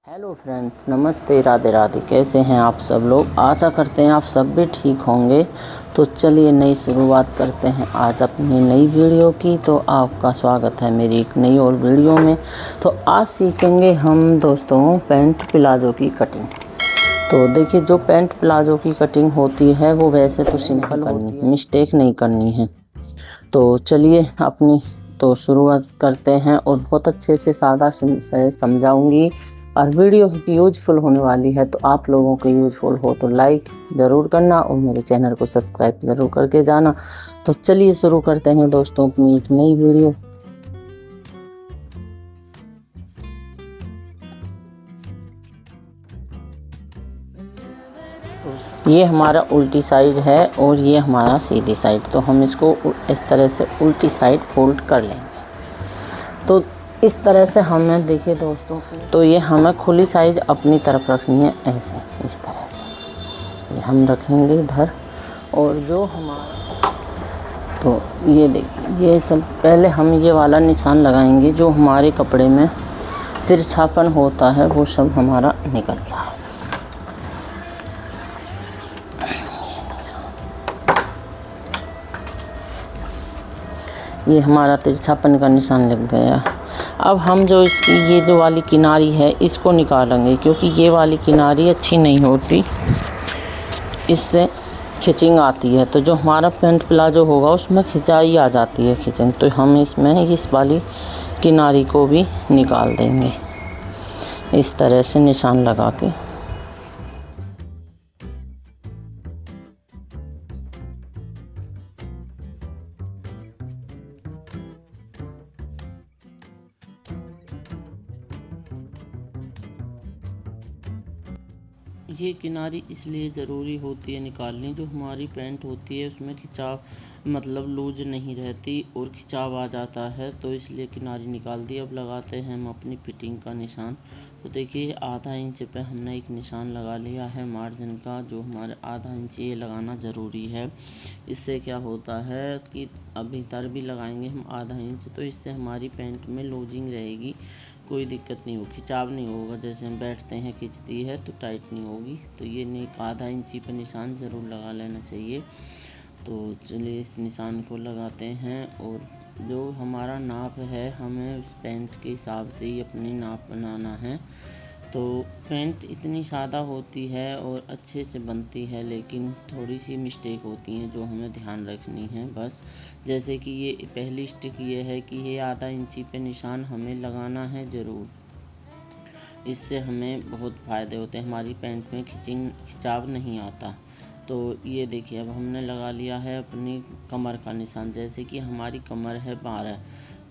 Hello friends, नमस्ते, राधे राधे। कैसे हैं आप सब लोग? आशा करते हैं आप सब भी ठीक होंगे। तो चलिए नई शुरुआत करते हैं आज अपनी नई वीडियो की। तो आपका स्वागत है मेरी एक नई और वीडियो में। तो आज सीखेंगे हम दोस्तों पैंट प्लाजो की कटिंग। तो देखिए, जो पैंट प्लाजो की कटिंग होती है वो वैसे तो सिंपल करनी है, मिस्टेक नहीं करनी है। तो चलिए अपनी शुरुआत करते हैं और बहुत अच्छे से सादा से समझाऊंगी। और वीडियो यूजफुल होने वाली है, तो आप लोगों को यूजफुल हो तो लाइक ज़रूर करना और मेरे चैनल को सब्सक्राइब ज़रूर करके जाना। तो चलिए शुरू करते हैं दोस्तों अपनी एक नई वीडियो। तो ये हमारा उल्टी साइड है और ये हमारा सीधी साइड। तो हम इसको इस तरह से उल्टी साइड फोल्ड कर लेंगे। तो इस तरह से हमें देखिए दोस्तों, तो ये हमें खुली साइज अपनी तरफ रखनी है, ऐसे इस तरह से ये हम रखेंगे इधर। और जो हमारा, तो ये देखिए, ये सब पहले हम ये वाला निशान लगाएंगे। जो हमारे कपड़े में तिरछापन होता है वो सब हमारा निकल जाए। ये हमारा तिरछापन का निशान लग गया। अब हम जो इसकी ये जो वाली किनारी है इसको निकालेंगे, क्योंकि ये वाली किनारी अच्छी नहीं होती, इससे खिंचिंग आती है। तो जो हमारा पैंट प्लाजो होगा उसमें खिंचाई आ जाती है, खिंचिंग। तो हम इसमें इस वाली किनारी को भी निकाल देंगे इस तरह से निशान लगा के। ये किनारी इसलिए ज़रूरी होती है निकालनी, जो हमारी पैंट होती है उसमें खिंचाव मतलब लूज नहीं रहती और खिंचाव आ जाता है, तो इसलिए किनारी निकाल दी। अब लगाते हैं हम अपनी फिटिंग का निशान। तो देखिए, आधा इंच पे हमने एक निशान लगा लिया है मार्जिन का। जो हमारे आधा इंच ये लगाना ज़रूरी है। इससे क्या होता है कि अब इधर भी लगाएंगे हम आधा इंच, तो इससे हमारी पैंट में लूजिंग रहेगी, कोई दिक्कत नहीं होगी, खिंचाव नहीं होगा। जैसे हम बैठते हैं खिंचती है तो टाइट नहीं होगी। तो ये नहीं, आधा इंची पर निशान ज़रूर लगा लेना चाहिए। तो चलिए इस निशान को लगाते हैं। और जो हमारा नाप है, हमें उस पैंट के हिसाब से ही अपनी नाप बनाना है। तो पैंट इतनी सादा होती है और अच्छे से बनती है, लेकिन थोड़ी सी मिस्टेक होती हैं जो हमें ध्यान रखनी है बस। जैसे कि ये पहली स्टिक ये है कि ये आधा इंची पे निशान हमें लगाना है ज़रूर। इससे हमें बहुत फ़ायदे होते हैं, हमारी पैंट में खिंचाव नहीं आता। तो ये देखिए, अब हमने लगा लिया है अपनी कमर का निशान। जैसे कि हमारी कमर है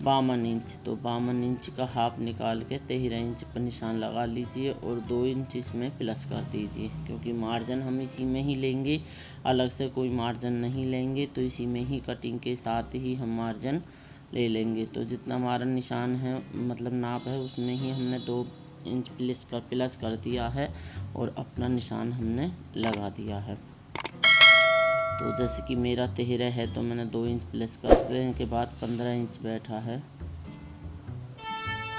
52 इंच, तो 52 इंच का हाफ निकाल के 13 इंच पर निशान लगा लीजिए और 2 इंच इसमें प्लस कर दीजिए, क्योंकि मार्जिन हम इसी में ही लेंगे, अलग से कोई मार्जिन नहीं लेंगे। तो इसी में ही कटिंग के साथ ही हम मार्जिन ले लेंगे। तो जितना हमारा निशान है मतलब नाप है, उसमें ही हमने 2 इंच प्लस कर दिया है और अपना निशान हमने लगा दिया है। तो जैसे कि मेरा 13 है, तो मैंने 2 इंच प्लस करने के बाद 15 इंच बैठा है।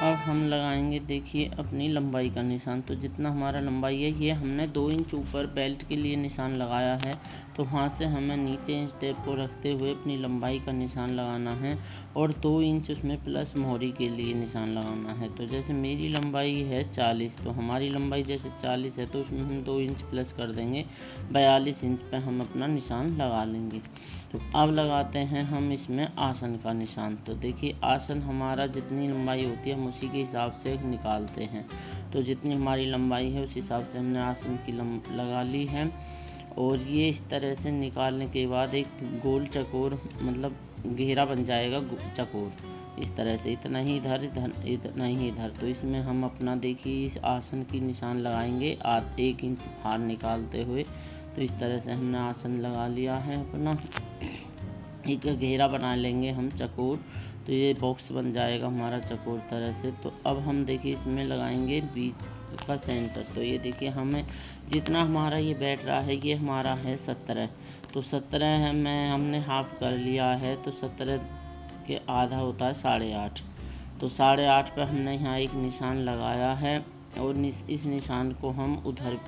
अब हम लगाएंगे देखिए अपनी लंबाई का निशान। तो जितना हमारा लंबाई है, ये हमने 2 इंच ऊपर बेल्ट के लिए निशान लगाया है, तो वहाँ से हमें नीचे स्टेप को रखते हुए अपनी लंबाई का निशान लगाना है और 2 इंच उसमें प्लस मोहरी के लिए निशान लगाना है। तो जैसे मेरी लंबाई है 40, तो हमारी लंबाई जैसे 40 है, तो उसमें हम 2 इंच प्लस कर देंगे, 42 इंच पे हम अपना निशान लगा लेंगे। तो अब लगाते हैं हम इसमें आसन का निशान। तो देखिए, आसन हमारा जितनी लंबाई होती है हम उसी के हिसाब से निकालते हैं। तो जितनी हमारी लंबाई है उस हिसाब से हमने आसन की लगा ली है। और ये इस तरह से निकालने के बाद एक गोल चकोर मतलब घेरा बन जाएगा चकोर, इस तरह से, इतना ही इधर इतना ही इधर। तो इसमें हम अपना देखिए इस आसन की निशान लगाएंगे 1 इंच बाहर निकालते हुए। तो इस तरह से हमने आसन लगा लिया है अपना, एक घेरा बना लेंगे हम चकोर। तो ये बॉक्स बन जाएगा हमारा चकोर तरह से। तो अब हम देखिए इसमें लगाएंगे बीच का सेंटर। तो ये देखिए, हमें जितना हमारा ये बैठ रहा है ये हमारा है 17, तो 17 में हमने हाफ कर लिया है। तो 17 के आधा होता है 8.5, तो 8.5 पे हमने यहाँ एक निशान लगाया है और इस निशान को हम उधर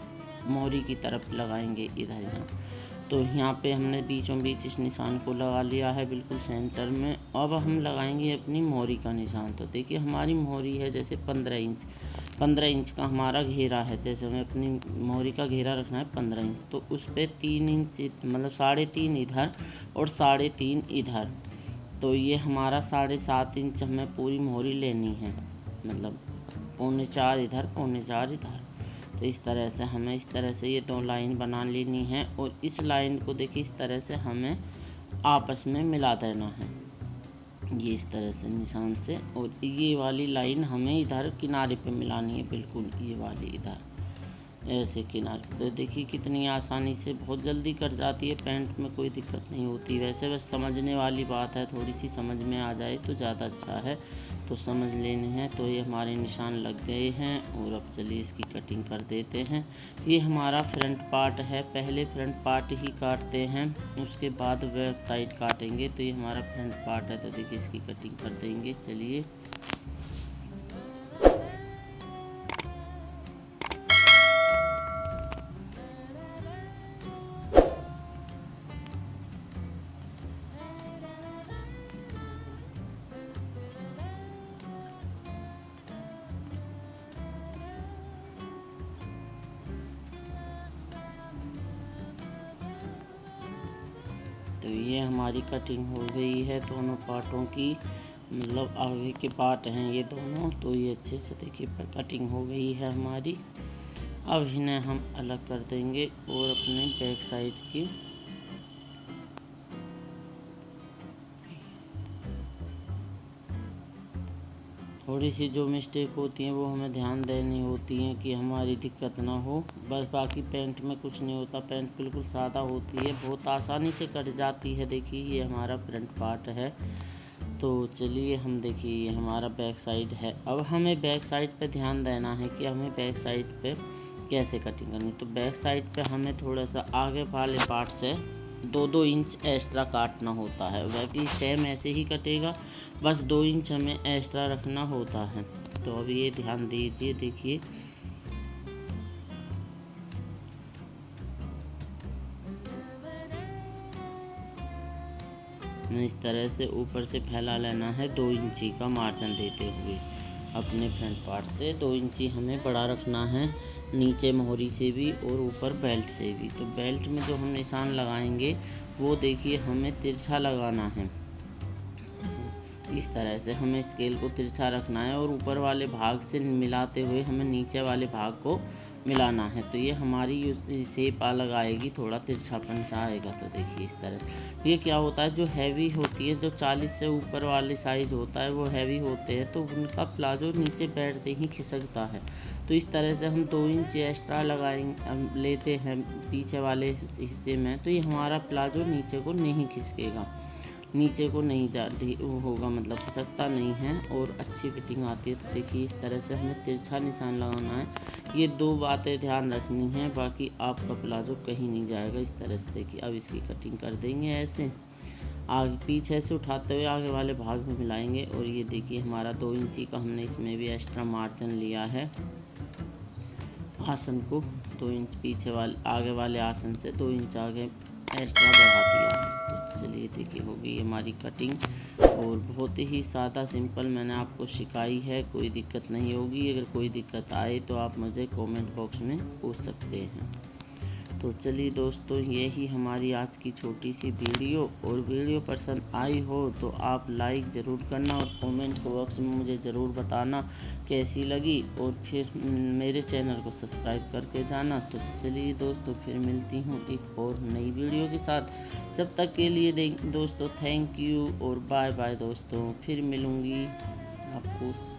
मोहरी की तरफ लगाएंगे, इधर यहाँ। तो यहाँ पे हमने बीचों बीच इस निशान को लगा लिया है बिल्कुल सेंटर में। अब हम लगाएंगे अपनी मोहरी का निशान। तो देखिए हमारी मोहरी है जैसे 15 इंच का हमारा घेरा है। जैसे हमें अपनी मोहरी का घेरा रखना है 15 इंच, तो उस पर 3 इंच मतलब 3.5 इधर और 3.5 इधर। तो ये हमारा 7.5 इंच हमें पूरी मोहरी लेनी है, मतलब 3.25 इधर 3.25 इधर। तो इस तरह से हमें इस तरह से ये 2 लाइन बना लेनी है और इस लाइन को देखिए इस तरह से हमें आपस में मिला देना है, ये इस तरह से निशान से। और ये वाली लाइन हमें इधर किनारे पे मिलानी है, बिल्कुल ये वाली इधर ऐसे किनारे। तो देखिए कितनी आसानी से, बहुत जल्दी कट जाती है, पैंट में कोई दिक्कत नहीं होती। वैसे बस समझने वाली बात है, थोड़ी सी समझ में आ जाए तो ज़्यादा अच्छा है, तो समझ लेने हैं। तो ये हमारे निशान लग गए हैं और अब चलिए इसकी कटिंग कर देते हैं। ये हमारा फ्रंट पार्ट है, पहले फ्रंट पार्ट ही काटते हैं, उसके बाद बैक साइड काटेंगे। तो ये हमारा फ्रंट पार्ट है, तो देखिए इसकी कटिंग कर देंगे। चलिए तो ये हमारी कटिंग हो गई है दोनों पार्टों की, मतलब आगे के पार्ट हैं ये दोनों। तो ये अच्छे से देखिए कटिंग हो गई है हमारी। अब इन्हें हम अलग कर देंगे और अपने बैक साइड की थोड़ी सी जो मिस्टेक होती हैं वो हमें ध्यान देनी होती हैं कि हमारी दिक्कत ना हो। बस बाकी पैंट में कुछ नहीं होता, पैंट बिल्कुल सादा होती है, बहुत आसानी से कट जाती है। देखिए ये हमारा फ्रंट पार्ट है। तो चलिए हम देखिए ये हमारा बैक साइड है। अब हमें बैक साइड पे ध्यान देना है कि हमें बैक साइड पे कैसे कटिंग करनी। तो बैक साइड पे हमें थोड़ा सा आगे वाले पार्ट से 2-2 इंच एक्स्ट्रा काटना होता है। बाकी सेम ऐसे ही कटेगा, बस 2 इंच हमें एक्स्ट्रा रखना होता है। तो अब ये ध्यान दीजिए, देखिए इस तरह से ऊपर से फैला लेना है 2 इंची का मार्जिन देते हुए। अपने फ्रंट पार्ट से 2 इंची हमें बड़ा रखना है, नीचे मोहरी से भी और ऊपर बेल्ट से भी। तो बेल्ट में जो हम निशान लगाएंगे वो देखिए हमें तिरछा लगाना है, इस तरह से हमें स्केल को तिरछा रखना है और ऊपर वाले भाग से मिलाते हुए हमें नीचे वाले भाग को मिलाना है। तो ये हमारी शेप अलग आएगी, थोड़ा तिरछापन सा आएगा। तो देखिए इस तरह ये क्या होता है, जो हैवी होती है, जो 40 से ऊपर वाले साइज होता है वो हैवी होते हैं, तो उनका प्लाजो नीचे बैठते ही खिसकता है। तो इस तरह से हम 2 इंच एक्स्ट्रा लगाएंगे लेते हैं पीछे वाले हिस्से में, तो ये हमारा प्लाजो नीचे को नहीं खिसकेगा, नीचे को नहीं होगा, मतलब खिसकता नहीं है और अच्छी फिटिंग आती है। तो देखिए इस तरह से हमें तिरछा निशान लगाना है। ये 2 बातें ध्यान रखनी है, बाकी आपका प्लाजो कहीं नहीं जाएगा। इस तरह से देखिए अब इसकी कटिंग कर देंगे ऐसे, आगे पीछे से उठाते हुए आगे वाले भाग में मिलाएंगे। और ये देखिए हमारा 2 इंची का हमने इसमें भी एक्स्ट्रा मार्जिन लिया है, आसन को 2 इंच पीछे वाले आगे वाले आसन से 2 इंच आगे एक्स्ट्रा बढ़ा दिया है। तो चलिए देखिए हो गई हमारी कटिंग, और बहुत ही सादा सिंपल मैंने आपको सिखाई है, कोई दिक्कत नहीं होगी। अगर कोई दिक्कत आए तो आप मुझे कमेंट बॉक्स में पूछ सकते हैं। तो चलिए दोस्तों यही हमारी आज की छोटी सी वीडियो, और वीडियो पसंद आई हो तो आप लाइक ज़रूर करना और कमेंट बॉक्स में मुझे ज़रूर बताना कैसी लगी, और फिर मेरे चैनल को सब्सक्राइब करके जाना। तो चलिए दोस्तों फिर मिलती हूँ एक और नई वीडियो के साथ, जब तक के लिए दोस्तों थैंक यू और बाय बाय दोस्तों, फिर मिलूँगी आपको।